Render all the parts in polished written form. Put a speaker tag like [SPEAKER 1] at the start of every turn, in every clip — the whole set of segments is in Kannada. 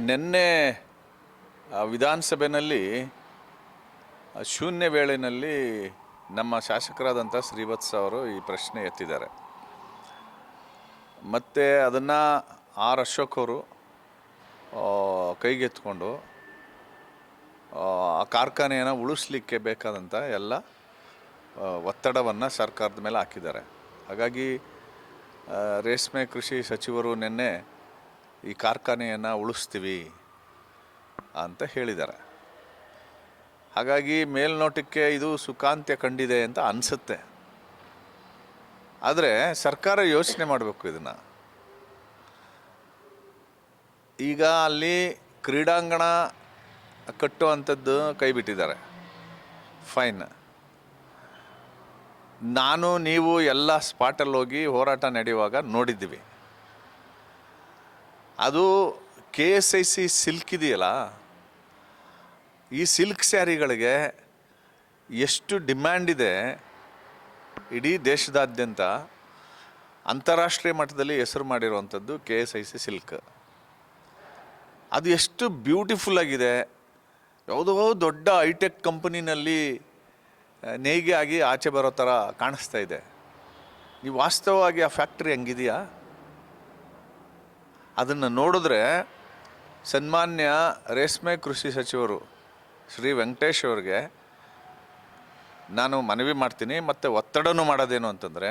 [SPEAKER 1] ನಿನ್ನೆ ವಿಧಾನಸಭೆಯಲ್ಲಿ ಶೂನ್ಯ ವೇಳೆಯಲ್ಲಿ ನಮ್ಮ ಶಾಸಕರಾದಂಥ ಶ್ರೀವತ್ಸ ಅವರು ಈ ಪ್ರಶ್ನೆ ಎತ್ತಿದ್ದಾರೆ. ಮತ್ತು ಅದನ್ನು ಆರ್ ಅಶೋಕ್ ಅವರು ಕೈಗೆತ್ಕೊಂಡು ಆ ಕಾರ್ಖಾನೆಯನ್ನು ಉಳಿಸ್ಲಿಕ್ಕೆ ಬೇಕಾದಂಥ ಎಲ್ಲ ಒತ್ತಡವನ್ನು ಸರ್ಕಾರದ ಮೇಲೆ ಹಾಕಿದ್ದಾರೆ. ಹಾಗಾಗಿ ರೇಷ್ಮೆ ಕೃಷಿ ಸಚಿವರು ನಿನ್ನೆ ಈ ಕಾರ್ಖಾನೆಯನ್ನು ಉಳಿಸ್ತೀವಿ ಅಂತ ಹೇಳಿದ್ದಾರೆ. ಹಾಗಾಗಿ ಮೇಲ್ನೋಟಕ್ಕೆ ಇದು ಸುಖಾಂತ್ಯ ಕಂಡಿದೆ ಅಂತ ಅನಿಸುತ್ತೆ. ಆದರೆ ಸರ್ಕಾರ ಯೋಚನೆ ಮಾಡಬೇಕು ಇದನ್ನು. ಈಗ ಅಲ್ಲಿ ಕ್ರೀಡಾಂಗಣ ಕಟ್ಟುವಂಥದ್ದು ಕೈ ಬಿಟ್ಟಿದ್ದಾರೆ, ಫೈನ್. ನಾನು ನೀವು ಎಲ್ಲ ಸ್ಪಾಟಲ್ಲಿ ಹೋಗಿ ಹೋರಾಟ ನಡೆಯುವಾಗ ನೋಡಿದ್ದೀವಿ. ಅದು KSIC ಸಿಲ್ಕ್ ಇದೆಯಲ್ಲ, ಈ ಸಿಲ್ಕ್ ಸ್ಯಾರಿಗಳಿಗೆ ಎಷ್ಟು ಡಿಮ್ಯಾಂಡ್ ಇದೆ ಇಡೀ ದೇಶದಾದ್ಯಂತ. ಅಂತಾರಾಷ್ಟ್ರೀಯ ಮಟ್ಟದಲ್ಲಿ ಹೆಸರು ಮಾಡಿರುವಂಥದ್ದು KSIC ಸಿಲ್ಕ್. ಅದು ಎಷ್ಟು ಬ್ಯೂಟಿಫುಲ್ ಆಗಿದೆ. ಯಾವುದೋ ದೊಡ್ಡ ಹೈಟೆಕ್ ಕಂಪನಿನಲ್ಲಿ ನೇಯ್ಗೆ ಆಗಿ ಆಚೆ ಬರೋ ಥರ ಕಾಣಿಸ್ತಾ ಇದೆ. ನೀವು ವಾಸ್ತವವಾಗಿ ಆ ಫ್ಯಾಕ್ಟ್ರಿ ಹಂಗಿದೆಯಾ? ಅದನ್ನು ನೋಡಿದ್ರೆ ಸನ್ಮಾನ್ಯ ರೇಷ್ಮೆ ಕೃಷಿ ಸಚಿವರು ಶ್ರೀ ವೆಂಕಟೇಶ್ ಅವ್ರಿಗೆ ನಾನು ಮನವಿ ಮಾಡ್ತೀನಿ. ಮತ್ತು ಒತ್ತಡನೂ ಮಾಡೋದೇನು ಅಂತಂದರೆ,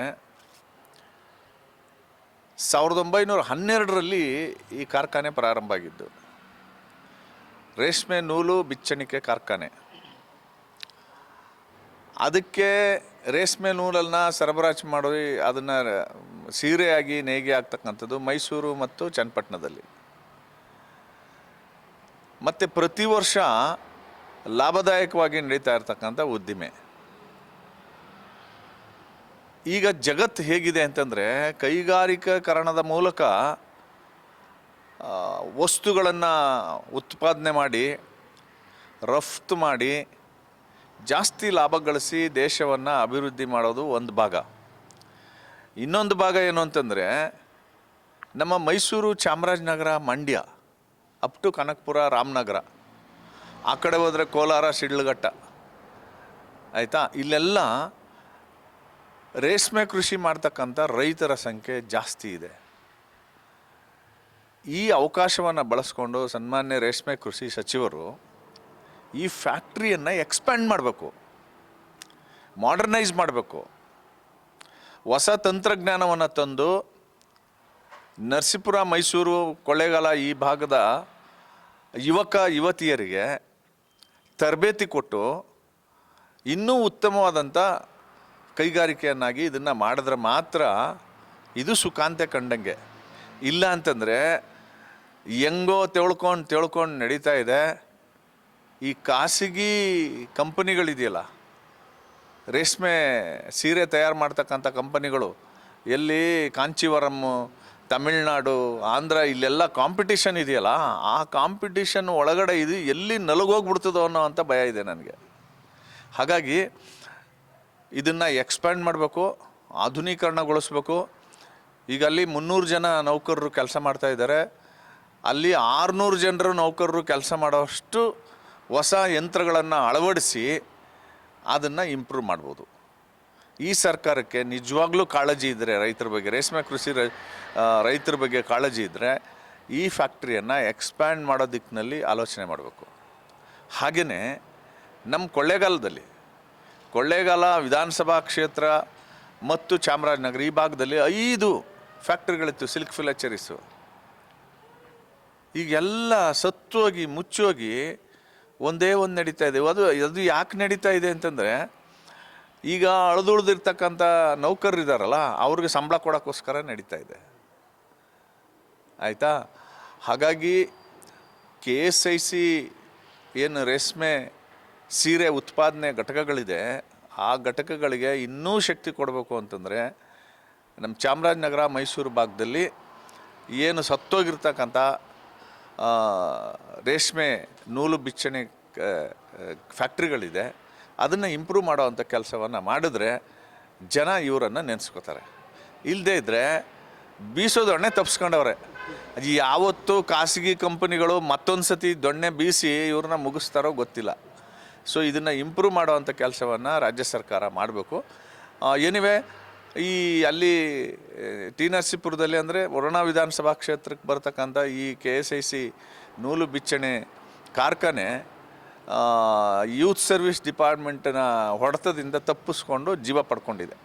[SPEAKER 1] 1912ರಲ್ಲಿ ಈ ಕಾರ್ಖಾನೆ ಪ್ರಾರಂಭ ಆಗಿದ್ದು. ರೇಷ್ಮೆ ನೂಲು ಬಿಚ್ಚಣಿಕೆ ಕಾರ್ಖಾನೆ. ಅದಕ್ಕೆ ರೇಷ್ಮೆ ನೂಲನ್ನು ಸರಬರಾಜು ಮಾಡಿ ಅದನ್ನು ಸೀರೆಯಾಗಿ ನೇಯ್ಗೆ ಆಗ್ತಕ್ಕಂಥದ್ದು ಮೈಸೂರು ಮತ್ತು ಚನ್ನಪಟ್ಟಣದಲ್ಲಿ. ಮತ್ತು ಪ್ರತಿ ವರ್ಷ ಲಾಭದಾಯಕವಾಗಿ ನಡೀತಾ ಇರ್ತಕ್ಕಂಥ ಉದ್ದಿಮೆ. ಈಗ ಜಗತ್ತು ಹೇಗಿದೆ ಅಂತಂದರೆ, ಕೈಗಾರಿಕೀಕರಣದ ಮೂಲಕ ವಸ್ತುಗಳನ್ನು ಉತ್ಪಾದನೆ ಮಾಡಿ ರಫ್ತು ಮಾಡಿ ಜಾಸ್ತಿ ಲಾಭ ಗಳಿಸಿ ದೇಶವನ್ನು ಅಭಿವೃದ್ಧಿ ಮಾಡೋದು ಒಂದು ಭಾಗ. ಇನ್ನೊಂದು ಭಾಗ ಏನು ಅಂತಂದರೆ, ನಮ್ಮ ಮೈಸೂರು, ಚಾಮರಾಜನಗರ, ಮಂಡ್ಯ ಅಪ್ ಟು ಕನಕಪುರ, ರಾಮನಗರ, ಆ ಕಡೆ ಹೋದರೆ ಕೋಲಾರ, ಶಿಡ್ಲಘಟ್ಟ, ಆಯಿತಾ, ಇಲ್ಲೆಲ್ಲ ರೇಷ್ಮೆ ಕೃಷಿ ಮಾಡ್ತಕ್ಕಂಥ ರೈತರ ಸಂಖ್ಯೆ ಜಾಸ್ತಿ ಇದೆ. ಈ ಅವಕಾಶವನ್ನು ಬಳಸ್ಕೊಂಡು ಸನ್ಮಾನ್ಯ ರೇಷ್ಮೆ ಕೃಷಿ ಸಚಿವರು ಈ ಫ್ಯಾಕ್ಟ್ರಿಯನ್ನು ಎಕ್ಸ್ಪ್ಯಾಂಡ್ ಮಾಡಬೇಕು, ಮಾಡರ್ನೈಸ್ ಮಾಡಬೇಕು. ಹೊಸ ತಂತ್ರಜ್ಞಾನವನ್ನು ತಂದು ನರಸೀಪುರ, ಮೈಸೂರು, ಕೊಳ್ಳೇಗಾಲ ಈ ಭಾಗದ ಯುವಕ ಯುವತಿಯರಿಗೆ ತರಬೇತಿ ಕೊಟ್ಟು ಇನ್ನೂ ಉತ್ತಮವಾದಂಥ ಕೈಗಾರಿಕೆಯನ್ನಾಗಿ ಇದನ್ನು ಮಾಡಿದ್ರೆ ಮಾತ್ರ ಇದು ಸುಖಾಂತ್ಯ ಕಂಡಂಗೆ. ಇಲ್ಲ ಅಂತಂದರೆ ಹೆಂಗೋ ತಿಳ್ಕೊಂಡು ನಡೀತಾ ಇದೆ. ಈ ಖಾಸಗಿ ಕಂಪನಿಗಳಿದೆಯಲ್ಲ, ರೇಷ್ಮೆ ಸೀರೆ ತಯಾರು ಮಾಡ್ತಕ್ಕಂಥ ಕಂಪನಿಗಳು, ಎಲ್ಲಿ ಕಾಂಚೀವರಂ, ತಮಿಳ್ನಾಡು, ಆಂಧ್ರ, ಇಲ್ಲೆಲ್ಲ ಕಾಂಪಿಟಿಷನ್ ಇದೆಯಲ್ಲ, ಆ ಕಾಂಪಿಟಿಷನ್ ಒಳಗಡೆ ಇದು ಎಲ್ಲಿ ನಲಗೋಗ್ಬಿಡ್ತದೋ ಅನ್ನೋ ಅಂಥ ಭಯ ಇದೆ ನನಗೆ. ಹಾಗಾಗಿ ಇದನ್ನು ಎಕ್ಸ್ಪ್ಯಾಂಡ್ ಮಾಡಬೇಕು, ಆಧುನೀಕರಣಗೊಳಿಸ್ಬೇಕು. ಈಗ ಅಲ್ಲಿ 300 ಜನ ನೌಕರರು ಕೆಲಸ ಮಾಡ್ತಾಯಿದ್ದಾರೆ. ಅಲ್ಲಿ 600 ಜನರು ನೌಕರರು ಕೆಲಸ ಮಾಡೋಷ್ಟು ಹೊಸ ಯಂತ್ರಗಳನ್ನು ಅಳವಡಿಸಿ ಅದನ್ನು ಇಂಪ್ರೂವ್ ಮಾಡ್ಬೋದು. ಈ ಸರ್ಕಾರಕ್ಕೆ ನಿಜವಾಗ್ಲೂ ಕಾಳಜಿ ಇದ್ದರೆ ರೈತರ ಬಗ್ಗೆ, ರೇಷ್ಮೆ ಕೃಷಿ ರೈತರ ಬಗ್ಗೆ ಕಾಳಜಿ ಇದ್ದರೆ ಈ ಫ್ಯಾಕ್ಟ್ರಿಯನ್ನು ಎಕ್ಸ್ಪ್ಯಾಂಡ್ ಮಾಡೋ ದಿಕ್ಕಿನಲ್ಲಿ ಆಲೋಚನೆ ಮಾಡಬೇಕು. ಹಾಗೆಯೇ ನಮ್ಮ ಕೊಳ್ಳೇಗಾಲ ವಿಧಾನಸಭಾ ಕ್ಷೇತ್ರ ಮತ್ತು ಚಾಮರಾಜನಗರ ಈ ಭಾಗದಲ್ಲಿ 5 ಫ್ಯಾಕ್ಟ್ರಿಗಳಿತ್ತು ಸಿಲ್ಕ್ ಫಿಲಚರೀಸು. ಈಗೆಲ್ಲ ಸತ್ತೋಗಿ ಮುಚ್ಚೋಗಿ ಒಂದೇ ಒಂದು ನಡೀತಾ ಇದೆ. ಅದು ಯಾಕೆ ನಡೀತಾ ಇದೆ ಅಂತಂದರೆ, ಈಗ ಅಳದುಳಿದಿರ್ತಕ್ಕಂಥ ನೌಕರರಿದ್ದಾರಲ್ಲ, ಅವ್ರಿಗೆ ಸಂಬಳ ಕೊಡೋಕ್ಕೋಸ್ಕರ ನಡೀತಾ ಇದೆ, ಆಯಿತಾ. ಹಾಗಾಗಿ KSIC ಏನು ರೇಷ್ಮೆ ಸೀರೆ ಉತ್ಪಾದನೆ ಘಟಕಗಳಿದೆ, ಆ ಘಟಕಗಳಿಗೆ ಇನ್ನೂ ಶಕ್ತಿ ಕೊಡಬೇಕು ಅಂತಂದರೆ ನಮ್ಮ ಚಾಮರಾಜನಗರ, ಮೈಸೂರು ಭಾಗದಲ್ಲಿ ಏನು ಸತ್ತೋಗಿರ್ತಕ್ಕಂಥ ರೇಷ್ಮೆ ನೂಲು ಬಿಚ್ಚಣೆ ಫ್ಯಾಕ್ಟ್ರಿಗಳಿದೆ, ಅದನ್ನು ಇಂಪ್ರೂವ್ ಮಾಡೋವಂಥ ಕೆಲಸವನ್ನು ಮಾಡಿದ್ರೆ ಜನ ಇವರನ್ನು ನೆನೆಸ್ಕೋತಾರೆ. ಇಲ್ಲದೇ ಇದ್ದರೆ ಬೀಸೋದೊಡನೆ ತಪ್ಪಿಸ್ಕೊಂಡವ್ರೆ. ಅದು ಯಾವತ್ತೂ ಖಾಸಗಿ ಕಂಪನಿಗಳು ಮತ್ತೊಂದು ಸತಿ ದೊಣ್ಣೆ ಬೀಸಿ ಇವ್ರನ್ನ ಮುಗಿಸ್ತಾರೋ ಗೊತ್ತಿಲ್ಲ. ಸೊ ಇದನ್ನು ಇಂಪ್ರೂವ್ ಮಾಡೋವಂಥ ಕೆಲಸವನ್ನು ರಾಜ್ಯ ಸರ್ಕಾರ ಮಾಡಬೇಕು. ಎನಿವೆ ಈ ಅಲ್ಲಿ ಟಿ ನರಸೀಪುರದಲ್ಲಿ ಅಂದರೆ ವರುಣಾ ವಿಧಾನಸಭಾ ಕ್ಷೇತ್ರಕ್ಕೆ ಬರ್ತಕ್ಕಂಥ ಈ KSIC ನೂಲು ಬಿಚ್ಚಣೆ ಕಾರ್ಖಾನೆ ಯೂತ್ ಸರ್ವಿಸ್ ಡಿಪಾರ್ಟ್ಮೆಂಟಿನ ಹೊಡೆತದಿಂದ ತಪ್ಪಿಸ್ಕೊಂಡು ಜೀವ ಪಡ್ಕೊಂಡಿದೆ.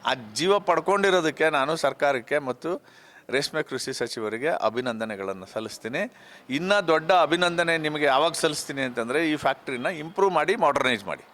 [SPEAKER 1] ಆ ಜೀವ ಪಡ್ಕೊಂಡಿರೋದಕ್ಕೆ ನಾನು ಸರ್ಕಾರಕ್ಕೆ ಮತ್ತು ರೇಷ್ಮೆ ಕೃಷಿ ಸಚಿವರಿಗೆ ಅಭಿನಂದನೆಗಳನ್ನು ಸಲ್ಲಿಸ್ತೀನಿ. ಇನ್ನೂ ದೊಡ್ಡ ಅಭಿನಂದನೆ ನಿಮಗೆ ಯಾವಾಗ ಸಲ್ಲಿಸ್ತೀನಿ ಅಂತಂದರೆ ಈ ಫ್ಯಾಕ್ಟ್ರಿನ ಇಂಪ್ರೂವ್ ಮಾಡಿ ಮಾಡರ್ನೈಸ್ ಮಾಡಿ.